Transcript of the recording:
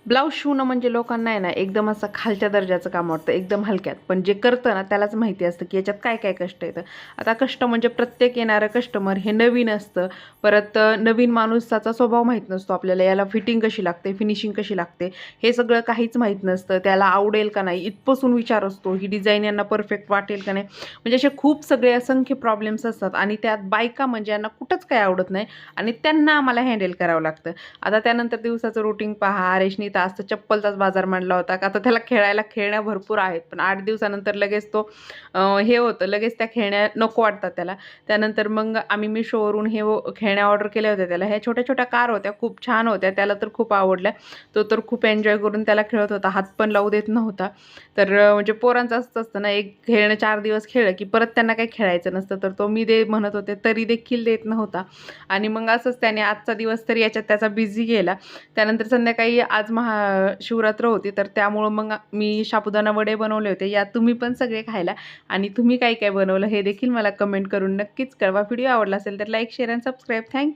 Blouse शिवणं म्हणजे लोकांना आहे ना एकदम असं खालच्या दर्जाचं काम वाटतं, एकदम हलक्यात. पण जे करतं ना त्यालाच माहिती असतं की याच्यात काय काय कष्ट येतं. आता कष्ट म्हणजे प्रत्येक येणारं कस्टमर हे नवीन असतं. परत नवीन माणसाचा स्वभाव माहीत नसतो आपल्याला, याला फिटिंग कशी लागते, फिनिशिंग कशी लागते, हे सगळं काहीच माहीत नसतं. त्याला आवडेल का नाही इथपासून विचार असतो, ही डिझाईन यांना परफेक्ट वाटेल का नाही. म्हणजे असे खूप सगळे असंख्य प्रॉब्लेम्स असतात आणि त्यात बायका म्हणजे यांना कुठंच काही आवडत नाही आणि त्यांना आम्हाला हँडल करावं लागतं. आता त्यानंतर दिवसाचं रुटीन पहा. रेशनी तर आज तर चप्पलचाच बाजार मांडला होता का, आता त्याला खेळायला खेळण्या भरपूर आहेत, पण 8 दिवसानंतर लगेच तो हे होतं, लगेच त्या खेळण्या नको वाटतात त्याला. त्यानंतर मग आम्ही Meeshoवरून खेळण्या ऑर्डर केल्या होत्या त्याला. ह्या छोट्या-छोट्या कार होत्या, खूप छान होत्या. त्याला तर खूप आवडल्या. तो तर खूप एन्जॉय करून त्याला खेळत होता. हात पण लावू देत नव्हता. तर म्हणजे पोरांचं असंच असतं ना, एक खेळणं 4 दिवस खेळलं, की परत त्यांना काही खेळायचं नसतं. तर तो मी दे म्हणत होते, तरी देखील देत नव्हता. आणि मग असंच त्याने आजचा दिवस तरी याच्यात त्याचा बिझी गेला. त्यानंतर संध्याकाळी आज महाशिवरात्र होती, तर त्यामुळं मग मी साबुदाणा वडे बनवले होते. या तुम्ही पण सगळे खायला. आणि तुम्ही काय काय बनवलं हे देखील मला कमेंट करून नक्कीच कळवा. व्हिडिओ आवडला असेल तर लाईक, शेअर आणि सबस्क्राईब. थँक